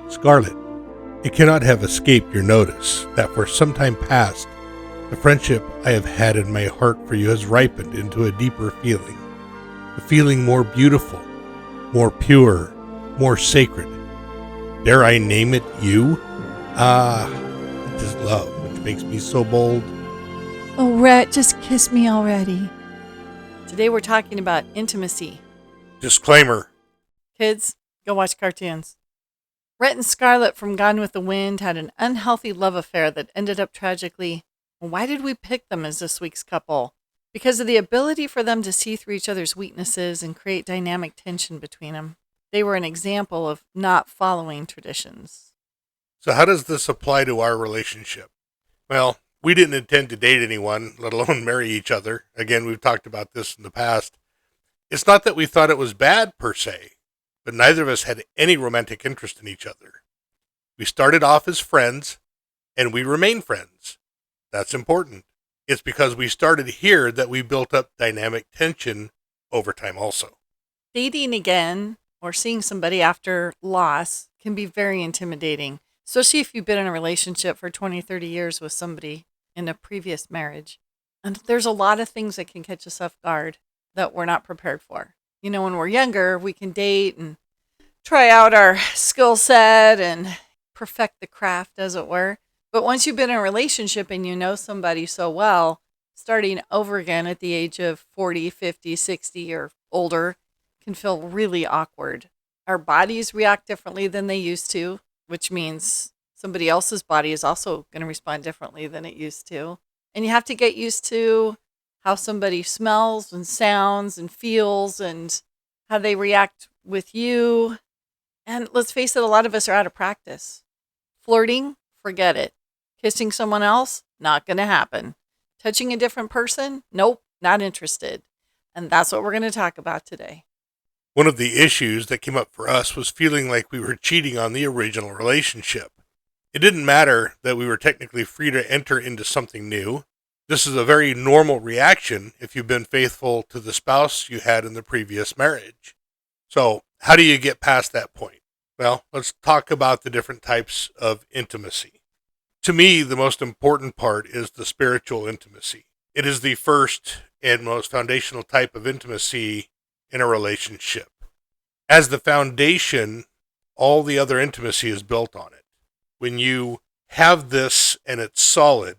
Scarlett, it cannot have escaped your notice that for some time past, the friendship I have had in my heart for you has ripened into a deeper feeling. A feeling more beautiful, more pure, more sacred. Dare I name it you? It is love which makes me so bold. Oh, Rhett, just kiss me already. Today we're talking about intimacy. Disclaimer. Kids, go watch cartoons. Rhett and Scarlett from Gone with the Wind had an unhealthy love affair that ended up tragically. Why did we pick them as this week's couple? Because of the ability for them to see through each other's weaknesses and create dynamic tension between them. They were an example of not following traditions. So how does this apply to our relationship? Well, we didn't intend to date anyone, let alone marry each other. Again, we've talked about this in the past. It's not that we thought it was bad per se, but neither of us had any romantic interest in each other. We started off as friends, and we remain friends. That's important. It's because we started here that we built up dynamic tension over time also. Dating again or seeing somebody after loss can be very intimidating, especially if you've been in a relationship for 20, 30 years with somebody in a previous marriage. And there's a lot of things that can catch us off guard that we're not prepared for. You know, when we're younger, we can date and try out our skill set and perfect the craft, as it were. But once you've been in a relationship and you know somebody so well, starting over again at the age of 40, 50, 60 or older can feel really awkward. Our bodies react differently than they used to, which means somebody else's body is also going to respond differently than it used to. And you have to get used to how somebody smells and sounds and feels and how they react with you. And let's face it, a lot of us are out of practice. Flirting, forget it. Kissing someone else, not going to happen. Touching a different person, nope, not interested. And that's what we're going to talk about today. One of the issues that came up for us was feeling like we were cheating on the original relationship. It didn't matter that we were technically free to enter into something new. This is a very normal reaction if you've been faithful to the spouse you had in the previous marriage. So, how do you get past that point? Well, let's talk about the different types of intimacy. To me, the most important part is the spiritual intimacy. It is the first and most foundational type of intimacy in a relationship. As the foundation, all the other intimacy is built on it. When you have this and it's solid,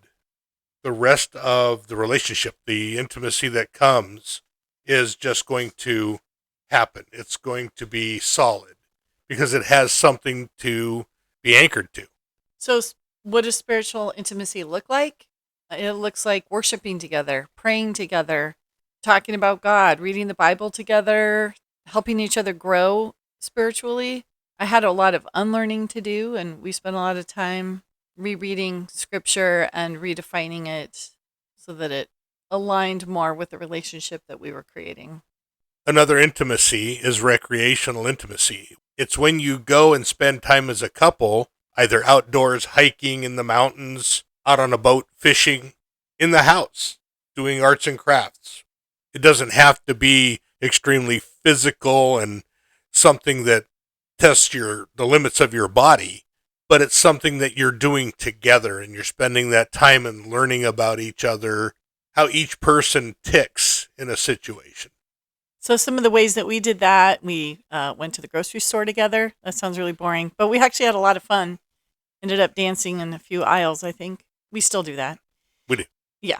the rest of the relationship, the intimacy that comes, is just going to happen. It's going to be solid because it has something to be anchored to. So, what does spiritual intimacy look like? It looks like worshiping together, praying together, talking about God, reading the Bible together, helping each other grow spiritually. I had a lot of unlearning to do, and we spent a lot of time rereading scripture and redefining it so that it aligned more with the relationship that we were creating. Another intimacy is recreational intimacy. It's when you go and spend time as a couple, either outdoors, hiking in the mountains, out on a boat, fishing, in the house, doing arts and crafts. It doesn't have to be extremely physical and something that tests the limits of your body, but it's something that you're doing together and you're spending that time and learning about each other, how each person ticks in a situation. So some of the ways that we did that, we went to the grocery store together. That sounds really boring, but we actually had a lot of fun. Ended up dancing in a few aisles, I think. We still do that. We do. Yeah.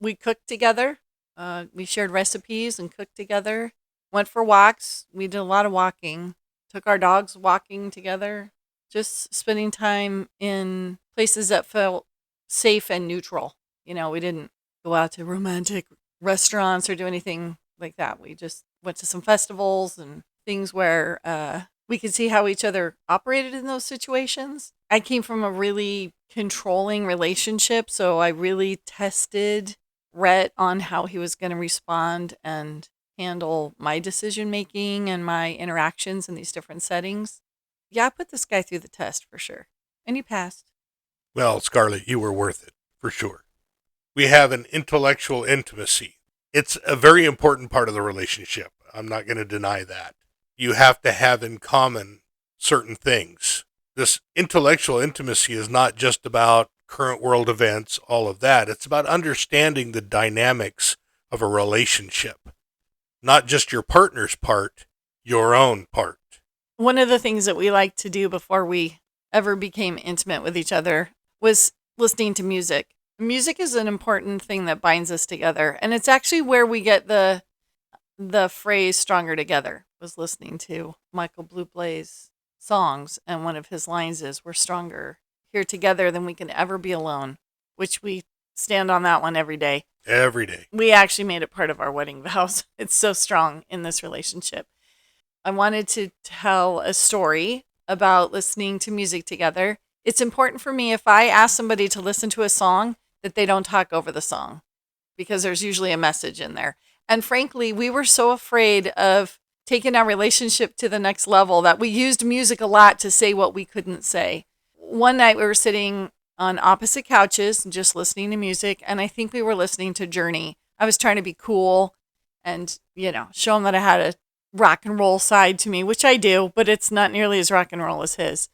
We cooked together. We shared recipes and cooked together. Went for walks. We did a lot of walking. Took our dogs walking together. Just spending time in places that felt safe and neutral. You know, we didn't go out to romantic restaurants or do anything like that. We just went to some festivals and things where we could see how each other operated in those situations. I came from a really controlling relationship, so I really tested Rhett on how he was going to respond and handle my decision making and my interactions in these different settings. Yeah, I put this guy through the test for sure. And he passed. Well, Scarlett, you were worth it, for sure. We have an intellectual intimacy. It's a very important part of the relationship. I'm not going to deny that. You have to have in common certain things. This intellectual intimacy is not just about current world events, all of that. It's about understanding the dynamics of a relationship, not just your partner's part, your own part. One of the things that we liked to do before we ever became intimate with each other was listening to music. Music is an important thing that binds us together, and it's actually where we get the phrase "stronger together." Was listening to Michael Bublé's songs, and one of his lines is, "We're stronger here together than we can ever be alone," which we stand on that one every day. Every day. We actually made it part of our wedding vows. It's so strong in this relationship. I wanted to tell a story about listening to music together. It's important for me if I ask somebody to listen to a song that they don't talk over the song, because there's usually a message in there. And frankly, we were so afraid of taking our relationship to the next level that we used music a lot to say what we couldn't say. One night we were sitting on opposite couches and just listening to music, and I think we were listening to Journey. I was trying to be cool and, show him that I had a rock and roll side to me, which I do, but it's not nearly as rock and roll as his.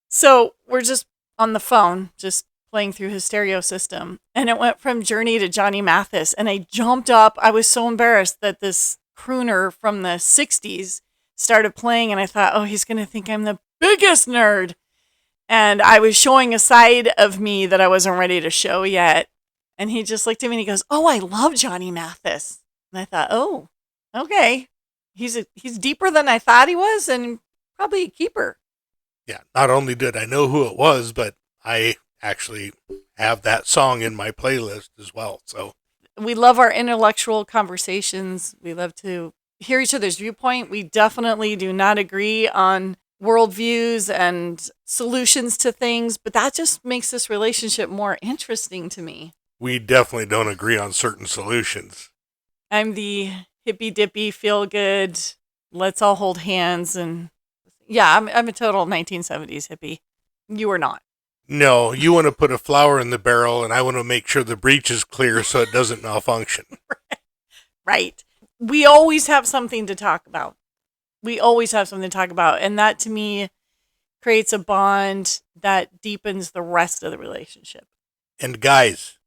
So we're just on the phone, just playing through his stereo system, and it went from Journey to Johnny Mathis, and I jumped up. I was so embarrassed that this crooner from the 60s started playing, and I thought, oh, he's going to think I'm the biggest nerd. And I was showing a side of me that I wasn't ready to show yet. And he just looked at me and he goes, "Oh, I love Johnny Mathis." And I thought, oh, okay. He's deeper than I thought he was, and probably a keeper. Yeah, not only did I know who it was, but I actually have that song in my playlist as well. So we love our intellectual conversations. We love to hear each other's viewpoint. We definitely do not agree on worldviews and solutions to things, but that just makes this relationship more interesting to me. We definitely don't agree on certain solutions. I'm the hippy dippy, feel good, let's all hold hands, and yeah, I'm a total 1970s hippie. You are not. No, you want to put a flower in the barrel, and I want to make sure the breech is clear so it doesn't malfunction. Right. We always have something to talk about. And that to me creates a bond that deepens the rest of the relationship. And guys,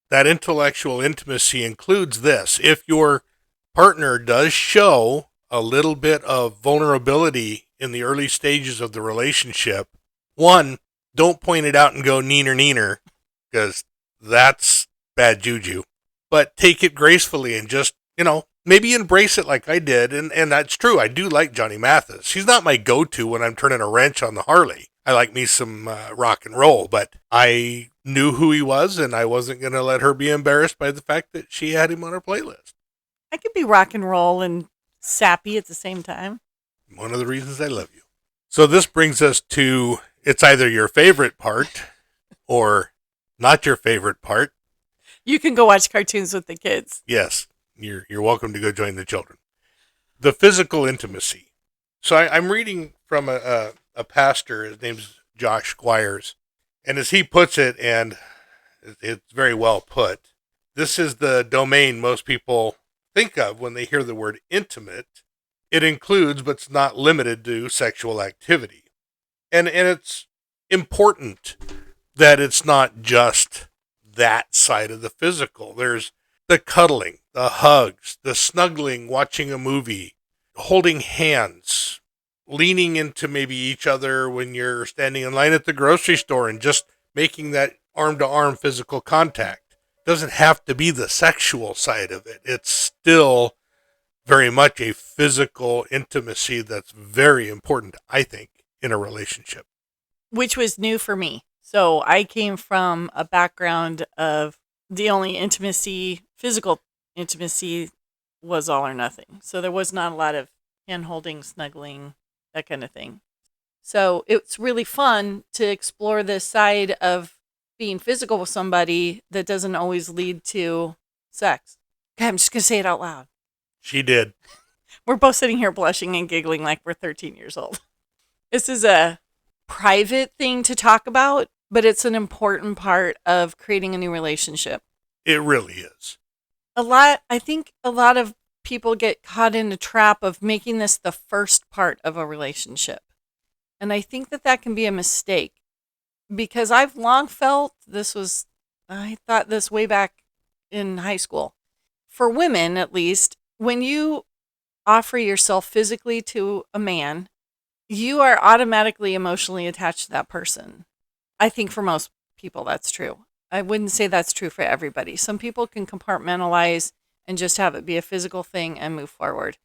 that intellectual intimacy includes this. If your partner does show a little bit of vulnerability in the early stages of the relationship, one, don't point it out and go neener neener, because that's bad juju. But take it gracefully and just, maybe embrace it like I did. And that's true. I do like Johnny Mathis. He's not my go-to when I'm turning a wrench on the Harley. I like me some rock and roll, but I knew who he was, and I wasn't going to let her be embarrassed by the fact that she had him on her playlist. I could be rock and roll and sappy at the same time. One of the reasons I love you. So this brings us to, it's either your favorite part or not your favorite part. You can go watch cartoons with the kids. Yes, you're welcome to go join the children. The physical intimacy. So I'm reading from a pastor. His name's Josh Squires. And as he puts it, and it's very well put, this is the domain most people think of when they hear the word intimate. It includes, but it's not limited to, sexual activity. And it's important that it's not just that side of the physical. There's the cuddling, the hugs, the snuggling, watching a movie, holding hands, leaning into maybe each other when you're standing in line at the grocery store and just making that arm-to-arm physical contact. It doesn't have to be the sexual side of it. It's still very much a physical intimacy that's very important, I think, in a relationship. Which was new for me. So I came from a background of the only intimacy, physical intimacy, was all or nothing. So there was not a lot of hand-holding, snuggling, that kind of thing. So it's really fun to explore this side of being physical with somebody that doesn't always lead to sex. Okay, I'm just going to say it out loud. She did. We're both sitting here blushing and giggling like we're 13 years old. This is a private thing to talk about, but it's an important part of creating a new relationship. It really is. I think a lot of people get caught in a trap of making this the first part of a relationship. And I think that that can be a mistake because I've long felt I thought this way back in high school. For women, at least, when you offer yourself physically to a man, you are automatically emotionally attached to that person. I think for most people that's true. I wouldn't say that's true for everybody. Some people can compartmentalize and just have it be a physical thing and move forward.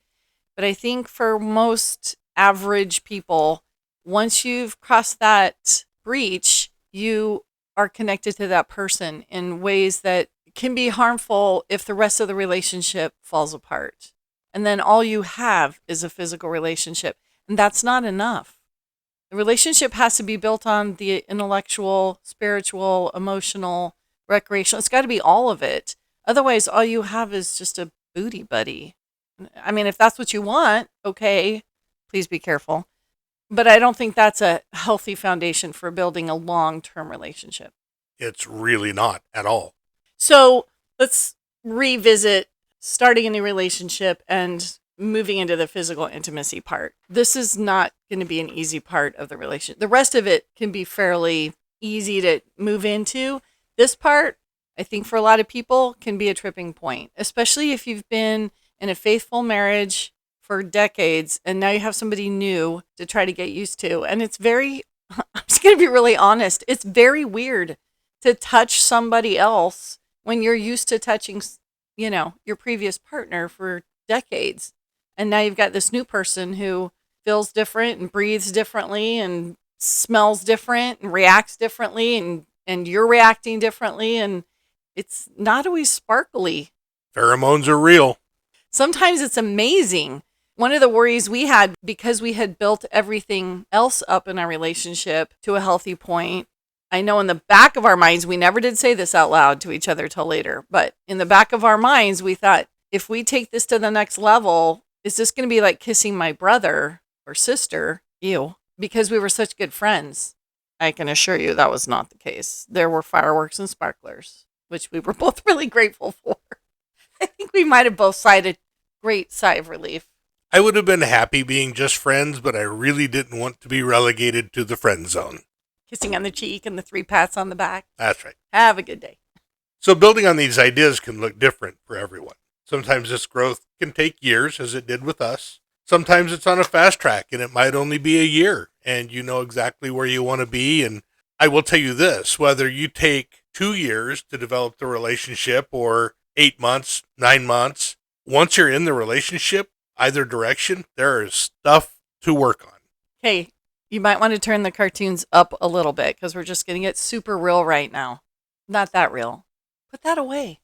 But I think for most average people, once you've crossed that breach, you are connected to that person in ways that can be harmful if the rest of the relationship falls apart. And then all you have is a physical relationship. And that's not enough. The relationship has to be built on the intellectual, spiritual, emotional, recreational. It's got to be all of it. Otherwise, all you have is just a booty buddy. I mean, if that's what you want, okay, please be careful. But I don't think that's a healthy foundation for building a long-term relationship. It's really not at all. So let's revisit starting a new relationship and moving into the physical intimacy part. This is not going to be an easy part of the relationship. The rest of it can be fairly easy to move into. This part, I think for a lot of people, can be a tripping point, especially if you've been in a faithful marriage for decades and now you have somebody new to try to get used to. And it's I'm just going to be really honest, it's very weird to touch somebody else when you're used to touching, your previous partner for decades. And now you've got this new person who feels different and breathes differently and smells different and reacts differently and you're reacting differently. And it's not always sparkly. Pheromones are real. Sometimes it's amazing. One of the worries we had, because we had built everything else up in our relationship to a healthy point, I know in the back of our minds, we never did say this out loud to each other till later, but in the back of our minds, we thought, if we take this to the next level, is this going to be like kissing my brother or sister? Ew. Because we were such good friends. I can assure you that was not the case. There were fireworks and sparklers, which we were both really grateful for. I think we might have both sighed a great sigh of relief. I would have been happy being just friends, but I really didn't want to be relegated to the friend zone. Kissing on the cheek and the 3 pats on the back. That's right. Have a good day. So building on these ideas can look different for everyone. Sometimes this growth can take years, as it did with us. Sometimes it's on a fast track, and it might only be a year, and you know exactly where you want to be. And I will tell you this, whether you take 2 years to develop the relationship or 8 months, 9 months, once you're in the relationship, either direction, there is stuff to work on. Hey, you might want to turn the cartoons up a little bit because we're just going to get super real right now. Not that real. Put that away.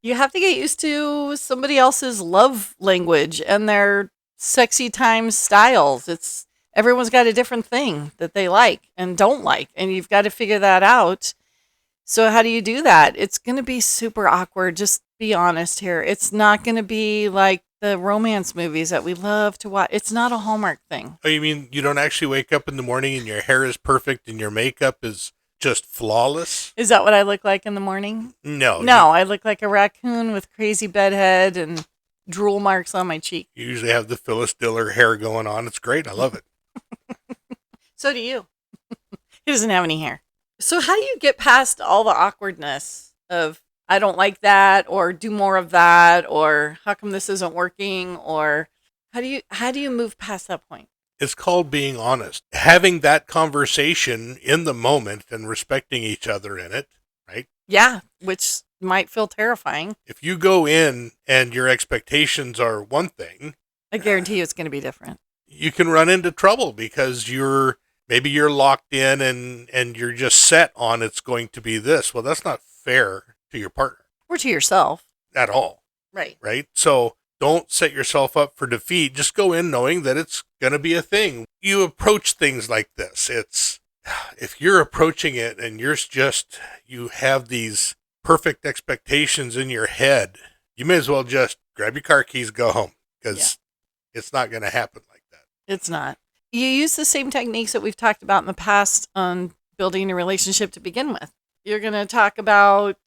You have to get used to somebody else's love language and their sexy time styles. Everyone's got a different thing that they like and don't like, and you've got to figure that out. So how do you do that? It's going to be super awkward. Just be honest here. It's not going to be like the romance movies that we love to watch. It's not a Hallmark thing. Oh, you mean you don't actually wake up in the morning and your hair is perfect and your makeup is just flawless? Is that what I look like in the morning? No. No, I look like a raccoon with crazy bedhead and drool marks on my cheek. You usually have the Phyllis Diller hair going on. It's great. I love it. So do you. He doesn't have any hair. So how do you get past all the awkwardness of, I don't like that, or do more of that, or how come this isn't working, or how do you move past that point? It's called being honest. Having that conversation in the moment and respecting each other in it, right? Yeah, which might feel terrifying. If you go in and your expectations are one thing, I guarantee you it's going to be different. You can run into trouble because maybe you're locked in and you're just set on it's going to be this. Well, that's not fair to your partner. Or to yourself. At all. Right. Right? So don't set yourself up for defeat. Just go in knowing that it's going to be a thing. You approach things like this. If you're approaching it and you have these perfect expectations in your head, you may as well just grab your car keys, go home, because it's not going to happen like that. It's not. You use the same techniques that we've talked about in the past on building a relationship to begin with. You're going to talk about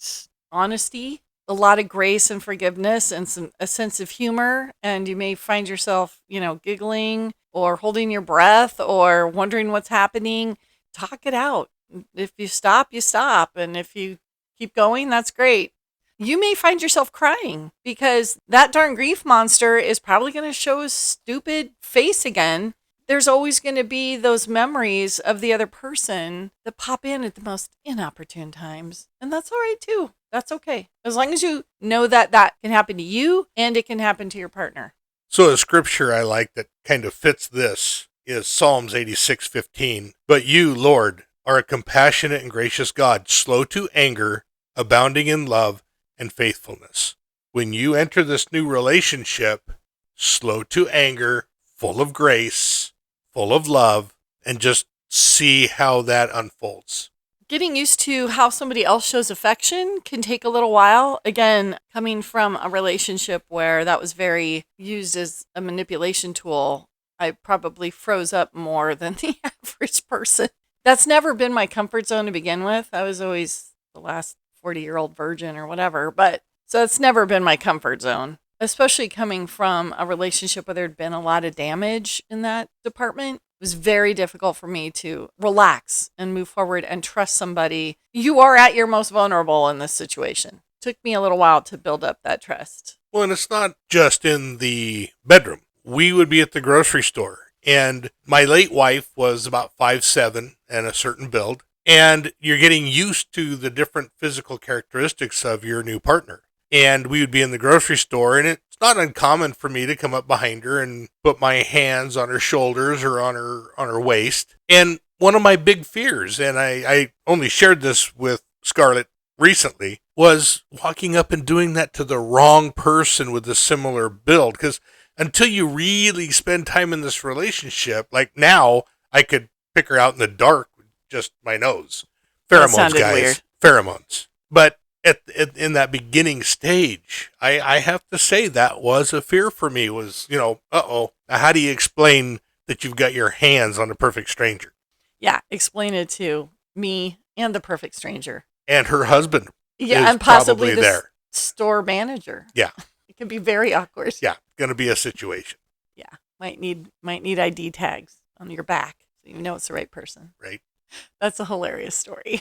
honesty, a lot of grace and forgiveness and a sense of humor. And you may find yourself, giggling or holding your breath or wondering what's happening. Talk it out. If you stop, you stop. And if you keep going, that's great. You may find yourself crying because that darn grief monster is probably going to show his stupid face again. There's always going to be those memories of the other person that pop in at the most inopportune times. And that's all right too. That's okay. As long as you know that that can happen to you and it can happen to your partner. So a scripture I like that kind of fits this is Psalms 86:15. But you, Lord, are a compassionate and gracious God, slow to anger, abounding in love and faithfulness. When you enter this new relationship, slow to anger, full of grace, full of love, and just see how that unfolds. Getting used to how somebody else shows affection can take a little while. Again, coming from a relationship where that was very used as a manipulation tool, I probably froze up more than the average person. That's never been my comfort zone to begin with. I was always the last 40-year-old virgin or whatever, but so it's never been my comfort zone, especially coming from a relationship where there'd been a lot of damage in that department. It was very difficult for me to relax and move forward and trust somebody. You are at your most vulnerable in this situation. It took me a little while to build up that trust. Well, and it's not just in the bedroom. We would be at the grocery store, and my late wife was about 5'7" and a certain build, and you're getting used to the different physical characteristics of your new partner. And we would be in the grocery store, and it's not uncommon for me to come up behind her and put my hands on her shoulders or on her waist. And one of my big fears, and I only shared this with Scarlett recently, was walking up and doing that to the wrong person with a similar build. Because until you really spend time in this relationship, like now, I could pick her out in the dark with just my nose. Pheromones, guys. Weird. Pheromones. But in that beginning stage, I have to say that was a fear for me was, how do you explain that you've got your hands on a perfect stranger? Yeah, explain it to me and the perfect stranger. And her husband. Yeah, and possibly the store manager. Yeah. It can be very awkward. Yeah, going to be a situation. Yeah, might need ID tags on your back so you know it's the right person. Right. That's a hilarious story.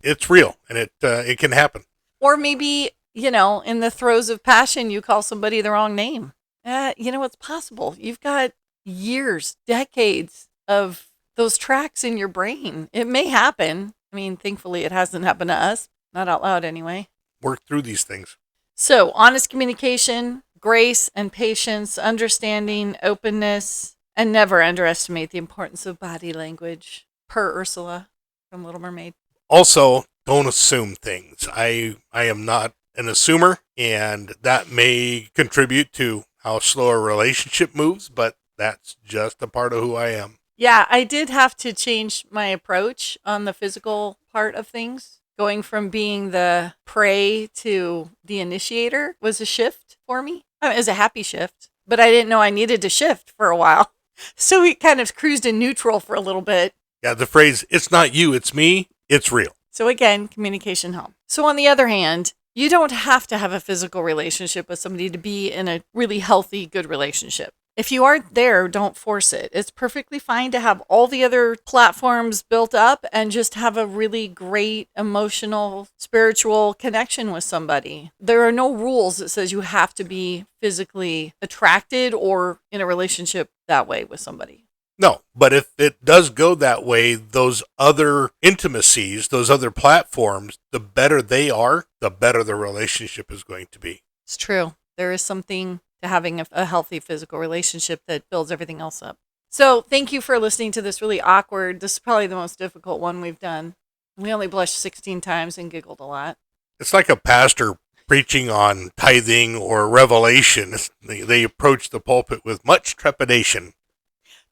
It's real, and it can happen. Or maybe, in the throes of passion, you call somebody the wrong name. It's possible. You've got years, decades of those tracks in your brain. It may happen. I mean, thankfully, it hasn't happened to us. Not out loud, anyway. Work through these things. So, honest communication, grace and patience, understanding, openness, and never underestimate the importance of body language, per Ursula from Little Mermaid. Also, don't assume things. I am not an assumer, and that may contribute to how slow a relationship moves, but that's just a part of who I am. Yeah, I did have to change my approach on the physical part of things. Going from being the prey to the initiator was a shift for me. It was a happy shift, but I didn't know I needed to shift for a while. So we kind of cruised in neutral for a little bit. Yeah, the phrase, it's not you, it's me, it's real. So again, communication helps. So on the other hand, you don't have to have a physical relationship with somebody to be in a really healthy, good relationship. If you aren't there, don't force it. It's perfectly fine to have all the other platforms built up and just have a really great emotional, spiritual connection with somebody. There are no rules that says you have to be physically attracted or in a relationship that way with somebody. No, but if it does go that way, those other intimacies, those other platforms, the better they are, the better the relationship is going to be. It's true. There is something to having a healthy physical relationship that builds everything else up. So thank you for listening to this really awkward, this is probably the most difficult one we've done. We only blushed 16 times and giggled a lot. It's like a pastor preaching on tithing or revelation. They approach the pulpit with much trepidation.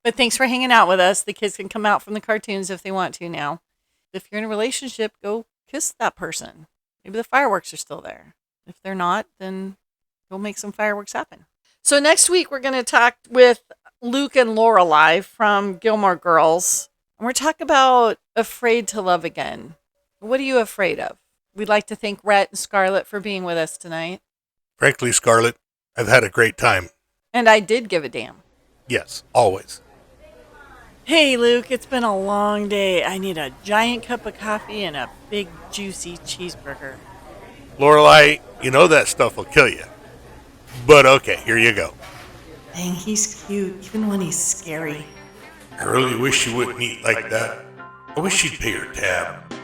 But thanks for hanging out with us. The kids can come out from the cartoons if they want to now. If you're in a relationship, go kiss that person. Maybe the fireworks are still there. If they're not, then go make some fireworks happen. So next week, we're going to talk with Luke and Lorelai from Gilmore Girls. And we're talking about afraid to love again. What are you afraid of? We'd like to thank Rhett and Scarlett for being with us tonight. Frankly, Scarlett, I've had a great time. And I did give a damn. Yes, always. Hey, Luke, it's been a long day. I need a giant cup of coffee and a big, juicy cheeseburger. Lorelei, you know that stuff will kill you. But okay, here you go. Dang, he's cute, even when he's scary. I really wish you wouldn't eat like that. I wish you'd pay your tab.